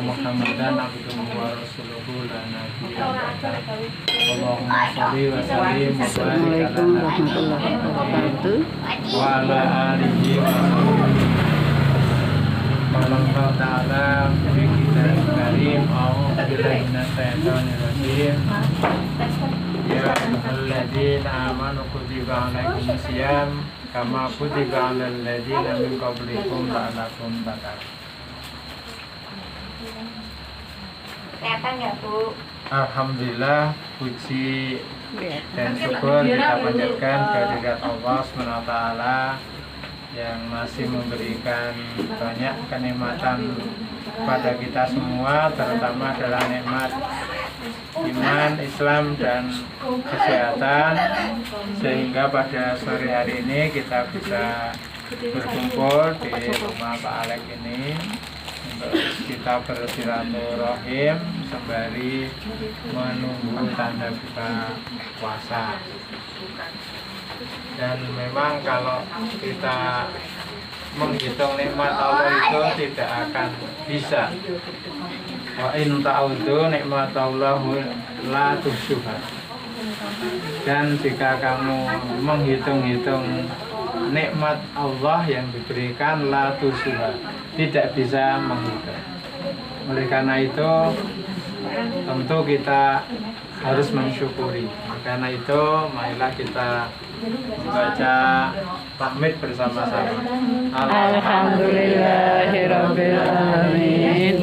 Muhammadan abduhu wa rasuluhu la nabiyya ba'da. Allahumma shalli wa sallim wa barik ala Assalamualaikum warahmatullahi wabarakatuh. wa ala alihi wa sahbihi. Qala ta'ala fi kitabihil karim a'udzu billahi minasy syaithanir rajim. Ya ayyuhalladzina amanu kutiba 'alaikumusiyam kama kutiba 'alal ladzina min qablikum la'allakum tattaqun. Kelihatan nggak Bu? Alhamdulillah, puji dan syukur kita panjatkan kehadirat Allah SWT yang masih memberikan banyak kenikmatan pada kita semua, terutama adalah nikmat iman, Islam, dan kesehatan, sehingga pada sore hari ini kita bisa berkumpul di rumah Pak Alek ini untuk kita bersilaturahim sembari menunggu tanda buka puasa. Dan memang kalau kita menghitung nikmat Allah itu tidak akan bisa. Wa in ta'udzu nikmatallahi la tuhsuha. Dan jika kamu menghitung-hitung nikmat Allah yang diberikan la tuhsuha, tidak bisa menghitung. Oleh karena itu tentu kita harus mensyukuri. Karena itu marilah kita membaca tahmid bersama-sama. Alhamdulillahirabbil alamin.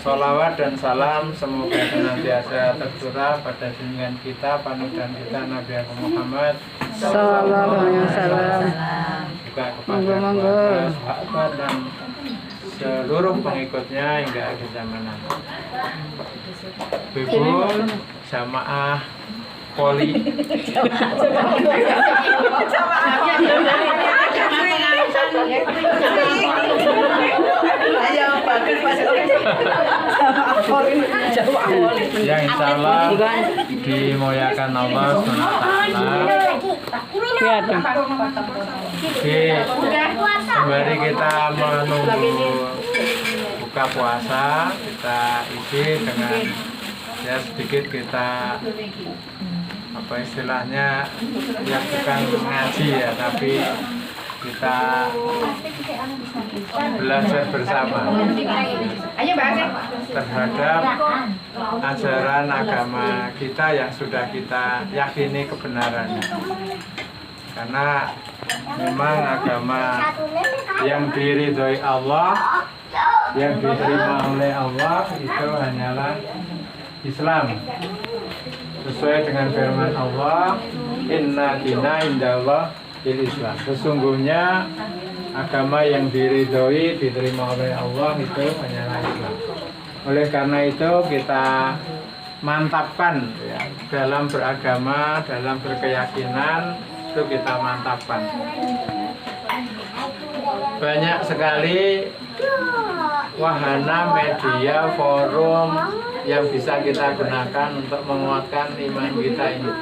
Sholawat dan salam semoga senantiasa tercurah pada junjungan kita, panutan kita Nabi Muhammad Sallallahu alaihi wasallam. juga kepada keluarga, sahabat, dan seluruh pengikutnya hingga akhir zaman nanti. Ibu jamaah poli yang insya Allah dimuliakan Allah SWT. Sembari kita menunggu buka puasa, kita isi dengan ya sedikit kita apa istilahnya ya bukan ngaji ya, tapi kita belajar bersama terhadap ajaran agama kita yang sudah kita yakini kebenarannya. Karena memang agama yang diridhoi Allah, yang diterima oleh Allah itu hanyalah Islam. Sesuai dengan firman Allah, inna dina indallah Islam. Sesungguhnya agama yang diridhoi, diterima oleh Allah itu hanyalah Islam. Oleh karena itu kita mantapkan ya, dalam beragama, dalam berkeyakinan itu kita mantapkan. Banyak sekali wahana, media, forum yang bisa kita gunakan untuk menguatkan iman kita ini.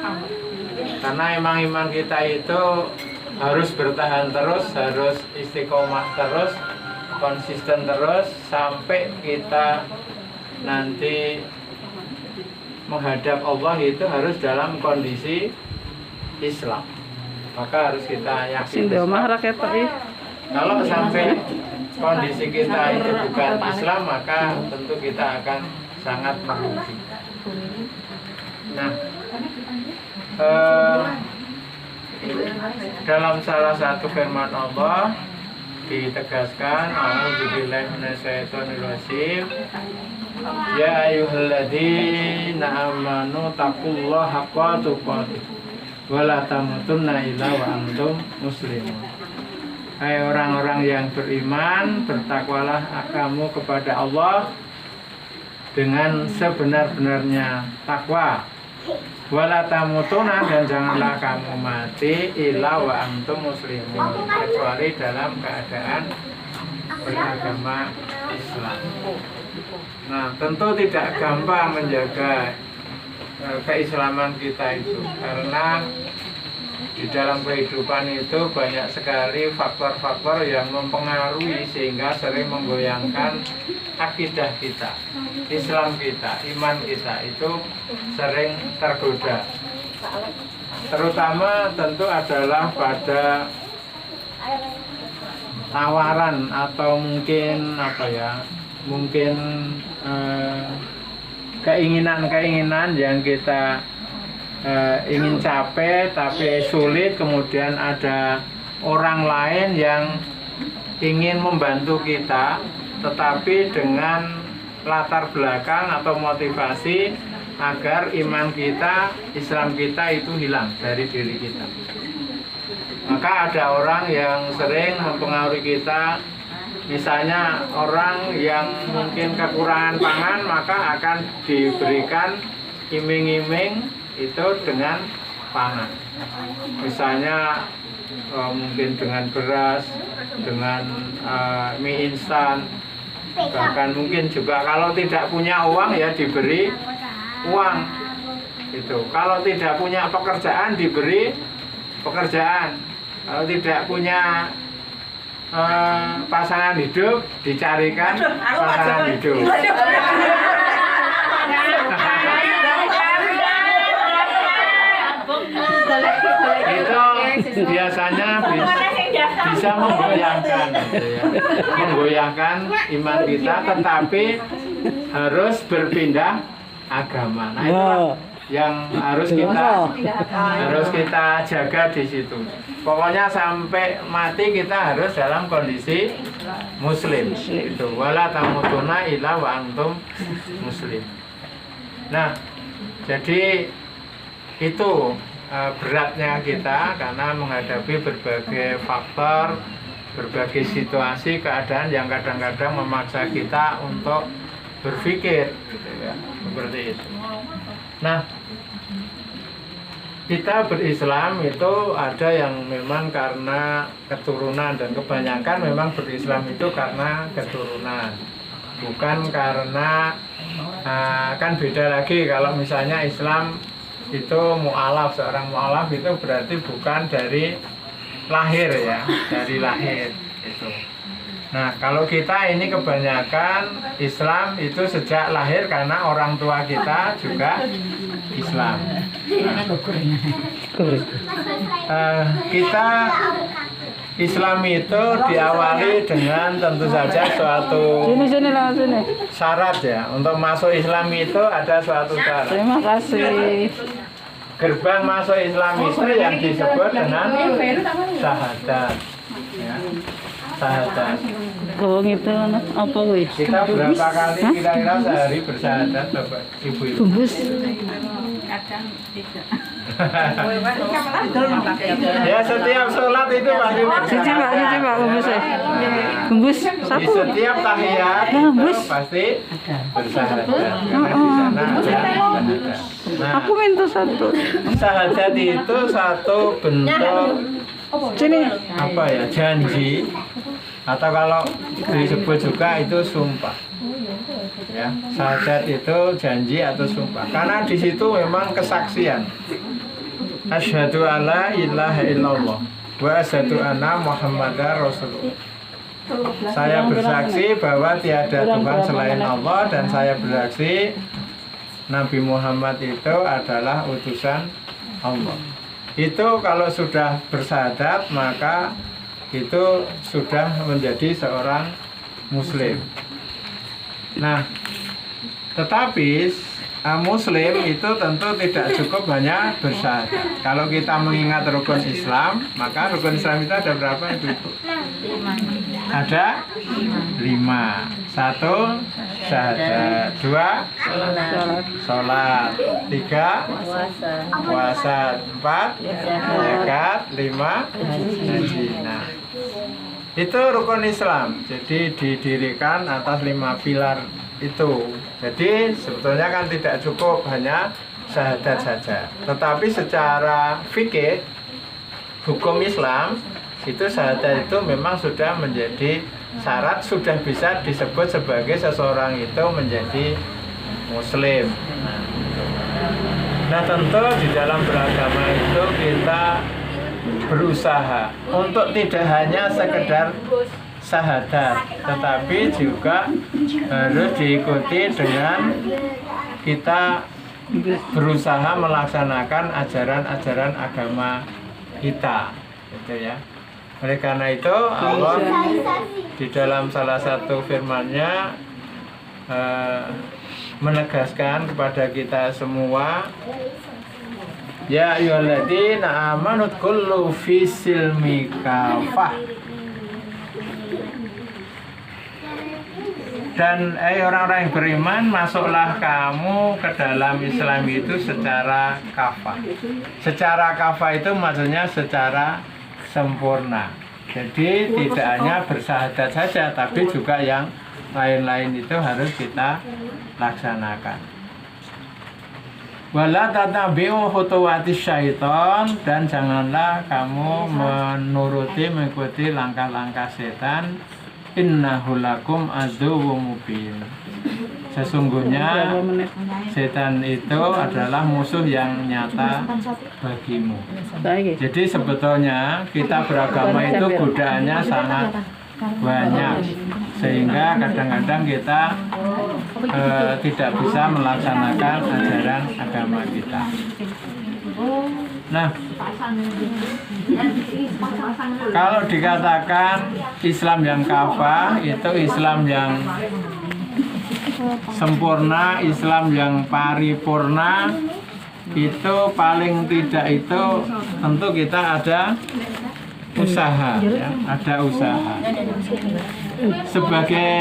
Karena emang iman kita itu harus bertahan terus, harus istiqomah terus, konsisten terus, sampai kita nanti menghadap Allah itu harus dalam kondisi Islam. Maka harus kita yakin Islam. Kalau sampai kondisi kita itu bukan Islam, maka tentu kita akan sangat merugi. Nah, dalam salah satu firman Allah ditegaskan, a'udzubillahi minasyaitonir rajim, ya ayyuhalladzina amanu taqullaha haqqa tuqatih wa la tamutunna illa wa antum muslimun. Hai orang-orang yang beriman, bertakwalah kamu kepada Allah dengan sebenar-benarnya takwa. Wala tamutunna, dan janganlah kamu mati illa wa antum muslimun, kecuali dalam keadaan beragama Islam. Nah, tentu tidak gampang menjaga keislaman kita itu, karena di dalam kehidupan itu banyak sekali faktor-faktor yang mempengaruhi sehingga sering menggoyangkan akidah kita, Islam kita, iman kita itu sering tergoda. Terutama tentu adalah pada tawaran atau mungkin keinginan-keinginan yang kita ingin capai tapi sulit, kemudian ada orang lain yang ingin membantu kita tetapi dengan latar belakang atau motivasi agar iman kita, Islam kita itu hilang dari diri kita. Maka ada orang yang sering mempengaruhi kita, misalnya orang yang mungkin kekurangan pangan maka akan diberikan iming-iming itu dengan pangan, misalnya mungkin dengan beras, dengan mie instan, bahkan mungkin juga kalau tidak punya uang ya diberi uang itu. Kalau tidak punya pekerjaan diberi pekerjaan, kalau tidak punya pasangan hidup dicarikan pasangan hidup. Itu biasanya bisa menggoyangkan, gitu ya. Menggoyangkan iman kita, tetapi harus berpindah agama. Nah itu yang harus kita jaga di situ. Pokoknya sampai mati kita harus dalam kondisi muslim. Itu wala tamutuna illa wa antum muslim. Nah, jadi itu beratnya kita karena menghadapi berbagai faktor, berbagai situasi, keadaan yang kadang-kadang memaksa kita untuk berpikir, gitu ya, seperti itu. Nah, kita berislam itu ada yang memang karena keturunan, dan kebanyakan memang berislam itu karena keturunan, bukan karena kan beda lagi kalau misalnya Islam itu mu'alaf, seorang mu'alaf itu berarti bukan dari lahir ya, dari lahir itu. Nah, kalau kita ini kebanyakan Islam itu sejak lahir karena orang tua kita juga Islam. Kita Islam itu diawali dengan tentu saja suatu syarat ya. Untuk masuk Islam itu ada suatu syarat. Terima kasih. Gerbang masuk Islam itu yang disebut dengan syahadat. Ya. Syahadat. Gowong itu apa kuwi? Kita berapa kali kira-kira sehari bersyahadat, Bapak Ibu? Bungkus. Ya setiap sholat itu pasti bersyahadat. Cuci Pak, bungkus. Bungkus Di satu. setiap tahiyat itu pasti bersyahadat. Karena di sana ada syahadat. Nah, Aku minta satu. syahadat itu satu bentuk Sini. apa ya, janji, atau kalau disebut juga itu sumpah. Ya, syahadat itu janji atau sumpah. Karena di situ memang kesaksian. Asyhadu alla ilaha illallah wa asyhadu anna Muhammadar Rasulullah. Saya bersaksi bahwa tiada Tuhan selain Allah, dan saya bersaksi Nabi Muhammad itu adalah utusan Allah. Itu kalau sudah bersyahadat maka itu sudah menjadi seorang muslim. Nah, tetapi muslim itu tentu tidak cukup hanya bersyahadat. Kalau kita mengingat rukun Islam, maka rukun Islam itu ada berapa itu? Ada 5. 1 syahadat, 2 sholat, 3 puasa, 4 zakat, 5 haji. Nah, itu rukun Islam. Jadi didirikan atas 5 pilar itu. Jadi sebetulnya kan tidak cukup hanya syahadat saja. Tetapi secara fikih hukum Islam itu syahadat itu memang sudah menjadi syarat, sudah bisa disebut sebagai seseorang itu menjadi muslim. Nah tentu di dalam beragama itu kita berusaha untuk tidak hanya sekedar syahadat, tetapi juga harus diikuti dengan kita berusaha melaksanakan ajaran-ajaran agama kita, gitu ya. Oleh karena itu Allah di dalam salah satu firman-Nya menegaskan kepada kita semua, ya ayyuhalladzina amanu kullu fi silmi kafah. Dan orang-orang yang beriman, masuklah kamu ke dalam Islam itu secara kafah. Secara kafah itu maksudnya secara sempurna. Jadi tidak hanya bersyahadat saja, tapi juga yang lain-lain itu harus kita laksanakan. Wala tatabi'u khutuwatis syaiton, dan janganlah kamu mengikuti langkah-langkah setan. Innahu lakum aduwwum mubin. Sesungguhnya setan itu adalah musuh yang nyata bagimu. Jadi sebetulnya kita beragama itu godaannya sangat banyak, sehingga kadang-kadang kita tidak bisa melaksanakan ajaran agama kita. Nah, kalau dikatakan Islam yang kafah, itu Islam yang sempurna, Islam yang paripurna, itu paling tidak itu tentu kita ada usaha, ya, ada usaha. Sebagai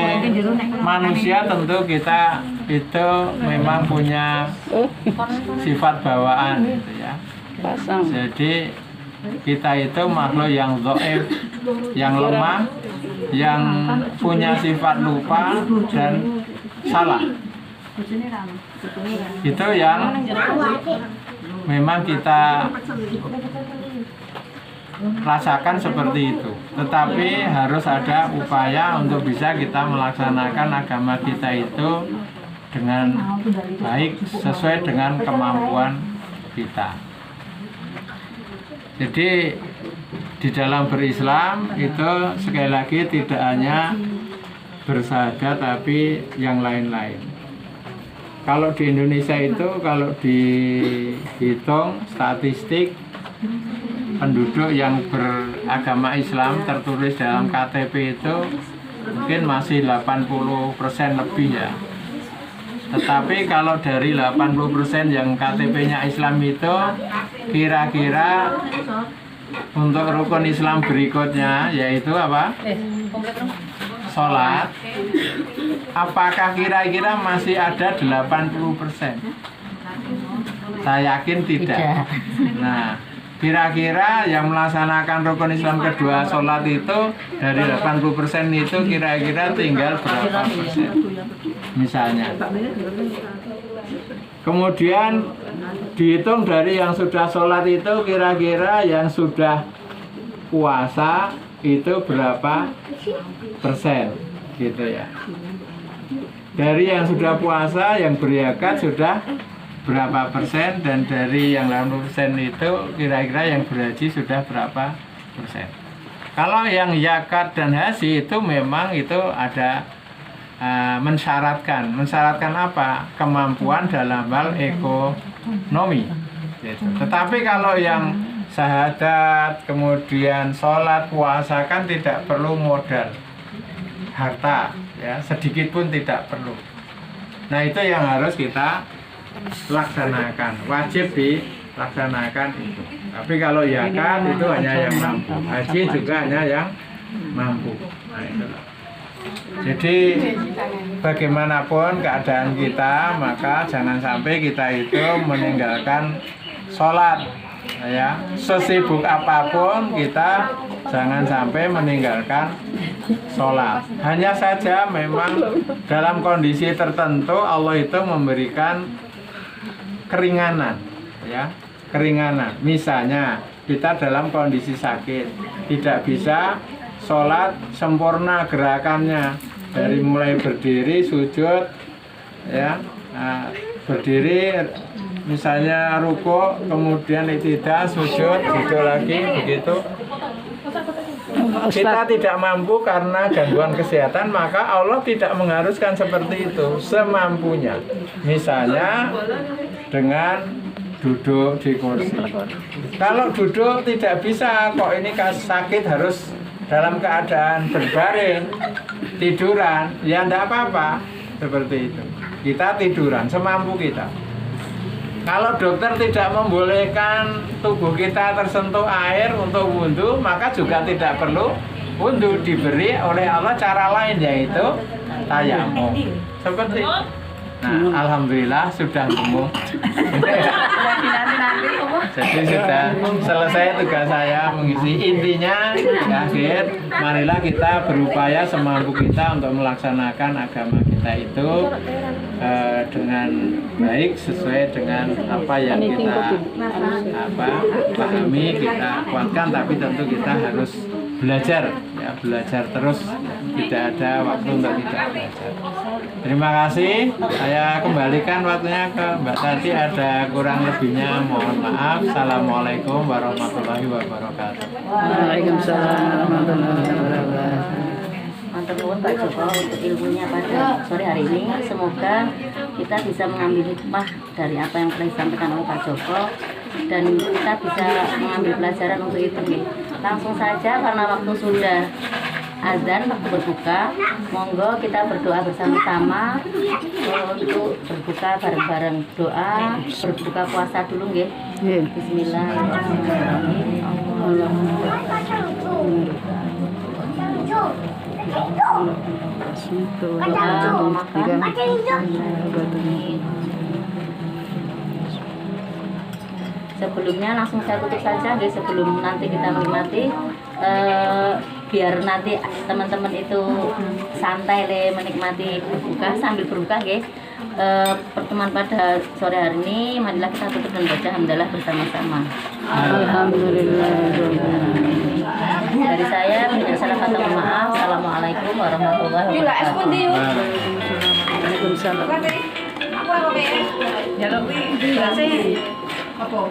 manusia tentu kita itu memang punya sifat bawaan, gitu ya. Jadi kita itu makhluk yang dhaif, yang lemah, yang punya sifat lupa dan salah. Itu yang memang kita rasakan seperti itu. Tetapi harus ada upaya untuk bisa kita melaksanakan agama kita itu dengan baik, sesuai dengan kemampuan kita. Jadi di dalam berislam itu sekali lagi tidak hanya bersyahadat, tapi yang lain-lain. Kalau di Indonesia itu, kalau dihitung statistik penduduk yang beragama Islam tertulis dalam KTP itu mungkin masih 80% lebih ya. Tetapi kalau dari 80% yang KTP-nya Islam itu, kira-kira untuk rukun Islam berikutnya yaitu apa? Sholat. Apakah kira-kira masih ada 80%? Saya yakin tidak. Nah, kira-kira yang melaksanakan rukun Islam kedua, sholat, itu dari 80% itu kira-kira tinggal berapa persen? Misalnya. Kemudian dihitung dari yang sudah sholat itu kira-kira yang sudah puasa itu berapa persen, gitu ya. Dari yang sudah puasa, yang berzakat sudah berapa persen, dan dari yang 80% itu kira-kira yang berhaji sudah berapa persen. Kalau yang zakat dan haji itu memang itu ada mensyaratkan apa? Kemampuan dalam hal ekonomi, gitu. Tetapi kalau yang syahadat, kemudian sholat, puasa kan tidak perlu modal harta, ya, sedikit pun tidak perlu. Nah, itu yang harus kita laksanakan, wajib dilaksanakan itu. Tapi kalau zakat itu hanya yang mampu, haji juga hanya yang mampu. Nah, itulah. Jadi bagaimanapun keadaan kita, maka jangan sampai kita itu meninggalkan sholat, ya. Sesibuk apapun kita jangan sampai meninggalkan sholat. Hanya saja memang dalam kondisi tertentu Allah itu memberikan keringanan, ya, keringanan. Misalnya kita dalam kondisi sakit, tidak bisa sholat sempurna gerakannya dari mulai berdiri, sujud, ya, berdiri, misalnya ruko, kemudian tidak sujud, duduk lagi, begitu. Kita tidak mampu karena gangguan kesehatan, maka Allah tidak mengharuskan seperti itu, semampunya. Misalnya dengan duduk di kursi. Kalau duduk tidak bisa, kok ini sakit harus dalam keadaan berbaring, tiduran, ya enggak apa-apa, seperti itu. Kita tiduran, semampu kita. Kalau dokter tidak membolehkan tubuh kita tersentuh air untuk wudhu, maka juga tidak perlu wudhu, diberi oleh Allah cara lain, yaitu tayamum. Seperti itu. Nah, alhamdulillah sudah gemuk. Jadi sudah selesai tugas saya mengisi. Intinya di akhir, marilah kita berupaya semampu kita untuk melaksanakan agama kita itu dengan baik, sesuai dengan apa yang kita pahami, kita kuatkan. Tapi tentu kita harus belajar, ya, belajar terus, tidak ada waktu untuk tidak belajar. Terima kasih, saya kembalikan waktunya ke Mbak Tati, ada kurang lebihnya mohon maaf. Assalamualaikum warahmatullahi wabarakatuh. Waalaikumsalam warahmatullahi wabarakatuh. Mantap nuwun Pak Joko untuk ilmunya pada sore hari ini. Semoga kita bisa mengambil hikmah dari apa yang telah disampaikan oleh Pak Joko, dan kita bisa mengambil pelajaran untuk itu. Langsung saja karena waktu sudah azan, waktu berbuka, monggo kita berdoa bersama-sama untuk berbuka bareng-bareng. Doa berbuka puasa dulu nggih. Bismillahirrahmanirrahim. Sebelumnya langsung saya tutup saja guys, sebelum nanti kita menikmati, biar nanti teman-teman itu santai menikmati berbuka sambil berbuka guys. Pertemuan pada sore hari ini, marilah kita tutup dan baca hamdalah bersama-sama. Alhamdulillah. Dari saya minta salah kata mohon maaf. Assalamualaikum warahmatullahi wabarakatuh. Waalaikumsalam. Apa?